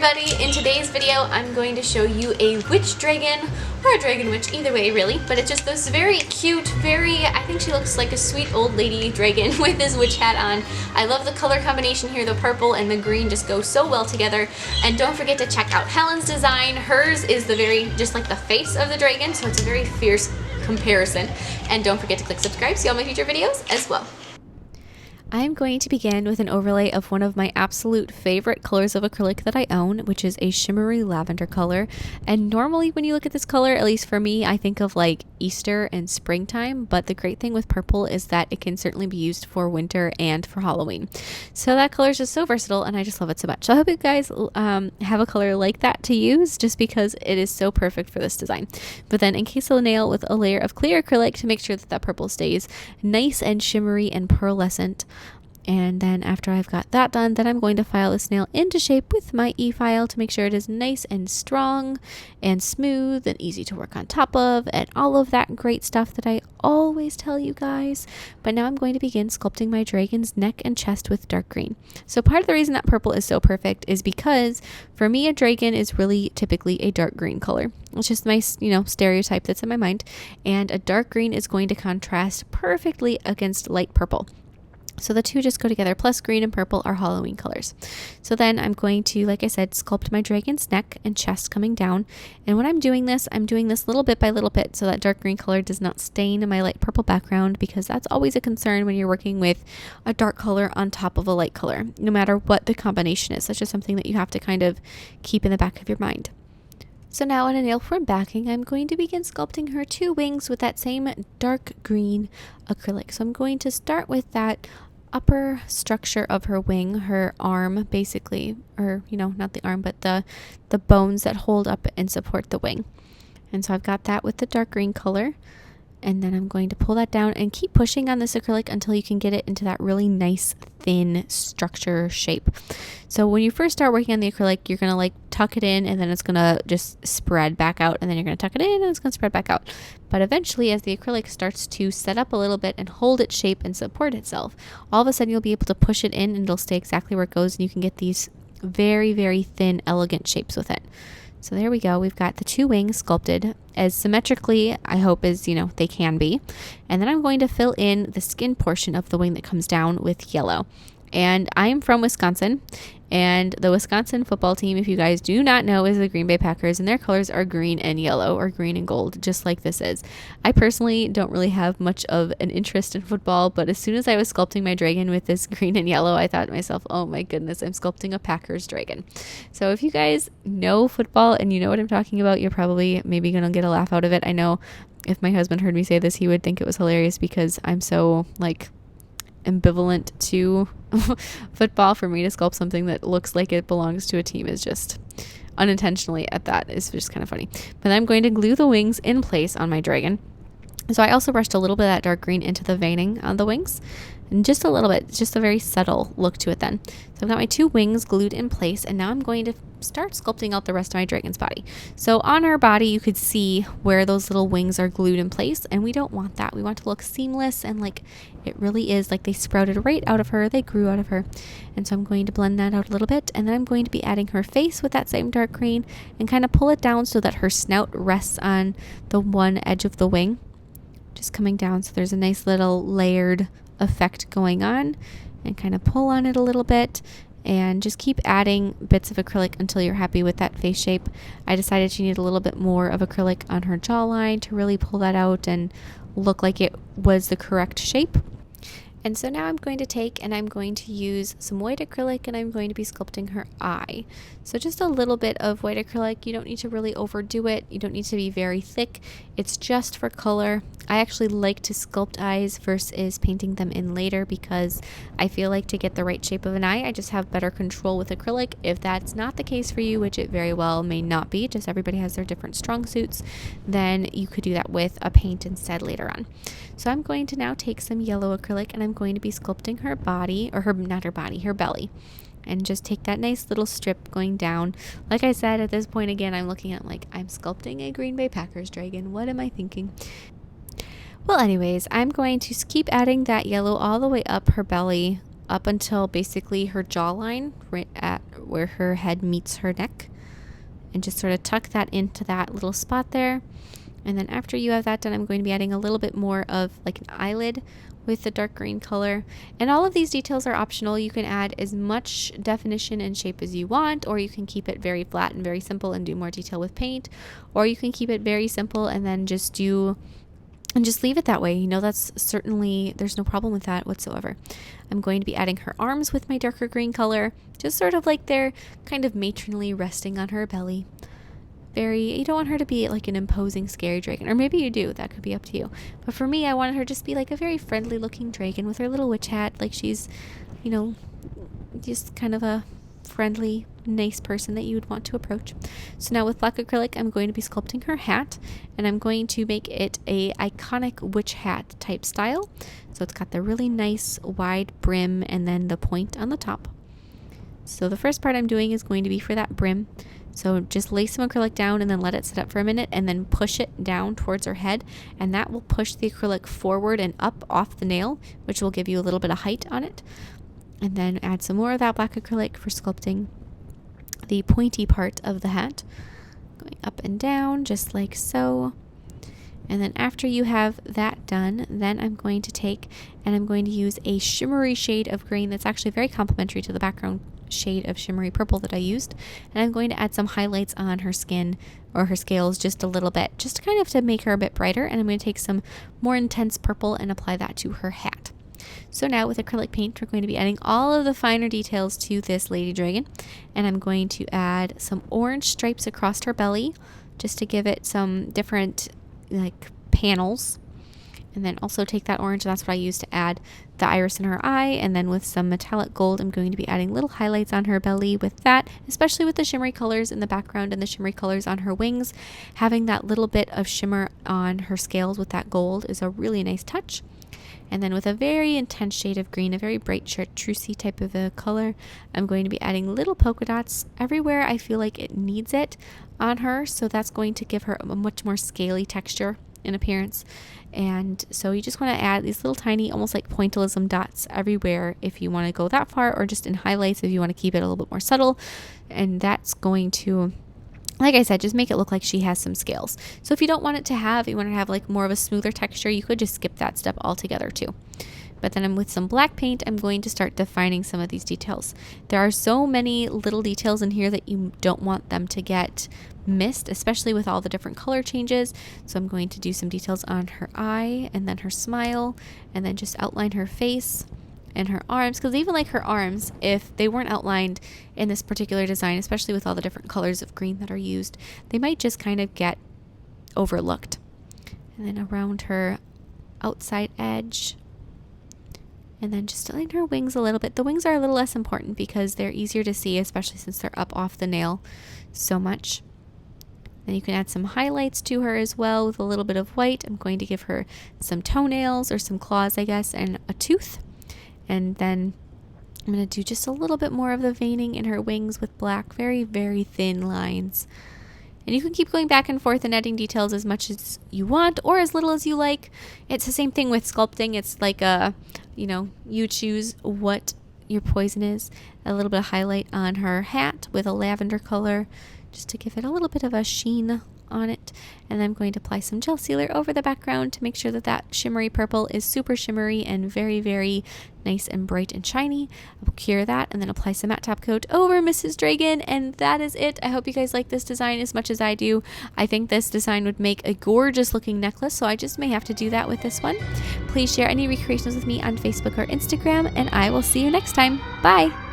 everybody! In today's video, I'm going to show you a witch dragon, or a dragon witch, either way really, but it's just this very cute, I think she looks like a sweet old lady dragon with this witch hat on. I love the color combination here, the purple and the green just go so well together. And don't forget to check out Helen's design. Hers is just like the face of the dragon, so it's a very fierce comparison. And don't forget to click subscribe to see all my future videos as well. I'm going to begin with an overlay of one of my absolute favorite colors of acrylic that I own, which is a shimmery lavender color. And normally when you look at this color, at least for me, I think of like Easter and springtime, but the great thing with purple is that it can certainly be used for winter and for Halloween. So that color is just so versatile and I just love it so much. So I hope you guys have a color like that to use, just because it is so perfect for this design. But then encase the nail with a layer of clear acrylic to make sure that that purple stays nice and shimmery and pearlescent. And then after I've got that done, then I'm going to file this nail into shape with my e-file to make sure it is nice and strong and smooth and easy to work on top of, and all of that great stuff that I always tell you guys. But now I'm going to begin sculpting my dragon's neck and chest with dark green. So part of the reason that purple is so perfect is because for me, a dragon is really typically a dark green color. It's just my, stereotype that's in my mind. And a dark green is going to contrast perfectly against light purple. So the two just go together, plus green and purple are Halloween colors. So then I'm going to, like I said, sculpt my dragon's neck and chest coming down. And when I'm doing this little bit by little bit so that dark green color does not stain my light purple background, because that's always a concern when you're working with a dark color on top of a light color, no matter what the combination is. That's just something that you have to kind of keep in the back of your mind. So now on a nail form backing, I'm going to begin sculpting her two wings with that same dark green acrylic. So I'm going to start with that upper structure of her wing, her arm basically, or not the arm, but the bones that hold up and support the wing. And so I've got that with the dark green color. And then I'm going to pull that down and keep pushing on this acrylic until you can get it into that really nice thin structure shape. So when you first start working on the acrylic, you're going to like tuck it in, and then it's going to just spread back out, and then you're going to tuck it in and it's going to spread back out. But eventually, as the acrylic starts to set up a little bit and hold its shape and support itself, all of a sudden you'll be able to push it in and it'll stay exactly where it goes, and you can get these very, very thin, elegant shapes with it. So there we go. We've got the two wings sculpted as symmetrically, I hope, as they can be. And then I'm going to fill in the skin portion of the wing that comes down with yellow. And I'm from Wisconsin, and the Wisconsin football team, if you guys do not know, is the Green Bay Packers, and their colors are green and yellow, or green and gold, just like this is. I personally don't really have much of an interest in football, but as soon as I was sculpting my dragon with this green and yellow, I thought to myself, oh my goodness, I'm sculpting a Packers dragon. So if you guys know football and you know what I'm talking about, you're probably maybe going to get a laugh out of it. I know if my husband heard me say this, he would think it was hilarious, because I'm so ambivalent to football. For me to sculpt something that looks like it belongs to a team is just unintentionally is just kind of funny. But I'm going to glue the wings in place on my dragon. So I also brushed a little bit of that dark green into the veining on the wings, and just a little bit, just a very subtle look to it then. So I've got my two wings glued in place, and now I'm going to start sculpting out the rest of my dragon's body. So on her body, you could see where those little wings are glued in place, and we don't want that. We want it to look seamless and like it really is, like they sprouted right out of her, they grew out of her. And so I'm going to blend that out a little bit, and then I'm going to be adding her face with that same dark green and kind of pull it down so that her snout rests on the one edge of the wing, just coming down, so there's a nice little layered effect going on, and kind of pull on it a little bit and just keep adding bits of acrylic until you're happy with that face shape. I decided she needed a little bit more of acrylic on her jawline to really pull that out and look like it was the correct shape. And so now I'm going to take and I'm going to use some white acrylic, and I'm going to be sculpting her eye. So just a little bit of white acrylic. You don't need to really overdo it. You don't need to be very thick. It's just for color. I actually like to sculpt eyes versus painting them in later, because I feel like to get the right shape of an eye, I just have better control with acrylic. If that's not the case for you, which it very well may not be, just everybody has their different strong suits, then you could do that with a paint instead later on. So I'm going to now take some yellow acrylic, and I'm going to be sculpting her body, or her belly. And just take that nice little strip going down. Like I said, at this point again, I'm looking at I'm sculpting a Green Bay Packers dragon. What am I thinking? Well, anyways, I'm going to keep adding that yellow all the way up her belly, up until basically her jawline, right at where her head meets her neck. And just sort of tuck that into that little spot there. And then after you have that done, I'm going to be adding a little bit more of like an eyelid with the dark green color. And all of these details are optional. You can add as much definition and shape as you want, or you can keep it very flat and very simple and do more detail with paint, or you can keep it very simple and then just leave it that way. You know, that's certainly, there's no problem with that whatsoever. I'm going to be adding her arms with my darker green color, just sort of like they're kind of matronly resting on her belly. You don't want her to be like an imposing, scary dragon, or maybe you do, that could be up to you. But for me, I wanted her to just be like a very friendly looking dragon with her little witch hat, like she's, you know, just kind of a friendly, nice person that you would want to approach. So now with black acrylic, I'm going to be sculpting her hat, and I'm going to make it a iconic witch hat type style. So it's got the really nice wide brim and then the point on the top. So the first part I'm doing is going to be for that brim. So just lay some acrylic down and then let it sit up for a minute, and then push it down towards her head, and that will push the acrylic forward and up off the nail, which will give you a little bit of height on it. And then add some more of that black acrylic for sculpting the pointy part of the hat, going up and down just like so. And then after you have that done, then I'm going to take and I'm going to use a shimmery shade of green that's actually very complementary to the background shade of shimmery purple that I used, and I'm going to add some highlights on her skin or her scales just a little bit, just kind of to make her a bit brighter. And I'm going to take some more intense purple and apply that to her hat. So now with acrylic paint, we're going to be adding all of the finer details to this lady dragon, and I'm going to add some orange stripes across her belly just to give it some different like panels. And then also take that orange, that's what I use to add the iris in her eye. And then with some metallic gold, I'm going to be adding little highlights on her belly with that, especially with the shimmery colors in the background and the shimmery colors on her wings. Having that little bit of shimmer on her scales with that gold is a really nice touch. And then with a very intense shade of green, a very bright chartreusey type of a color, I'm going to be adding little polka dots everywhere I feel like it needs it on her. So that's going to give her a much more scaly texture in appearance. And so you just want to add these little tiny, almost like pointillism dots everywhere if you want to go that far, or just in highlights if you want to keep it a little bit more subtle. And that's going to, like I said, just make it look like she has some scales. So if you don't want it to have, you want to have like more of a smoother texture, you could just skip that step altogether too. But then with some black paint, I'm going to start defining some of these details. There are so many little details in here that you don't want them to get missed, especially with all the different color changes. So I'm going to do some details on her eye and then her smile, and then just outline her face and her arms, because even like her arms, if they weren't outlined in this particular design, especially with all the different colors of green that are used, they might just kind of get overlooked. And then around her outside edge, and then just line her wings a little bit. The wings are a little less important because they're easier to see, especially since they're up off the nail so much. Then you can add some highlights to her as well with a little bit of white. I'm going to give her some toenails, or some claws, I guess, and a tooth. And then I'm going to do just a little bit more of the veining in her wings with black, very, very thin lines. And you can keep going back and forth and adding details as much as you want or as little as you like. It's the same thing with sculpting. It's like you choose what your poison is. A little bit of highlight on her hat with a lavender color, just to give it a little bit of a sheen on it. And I'm going to apply some gel sealer over the background to make sure that that shimmery purple is super shimmery and very, very nice and bright and shiny. I'll cure that and then apply some matte top coat over Mrs. Dragon, and that is it. I hope you guys like this design as much as I do. I think this design would make a gorgeous looking necklace, so I just may have to do that with this one. Please share any recreations with me on Facebook or Instagram, and I will see you next time. Bye!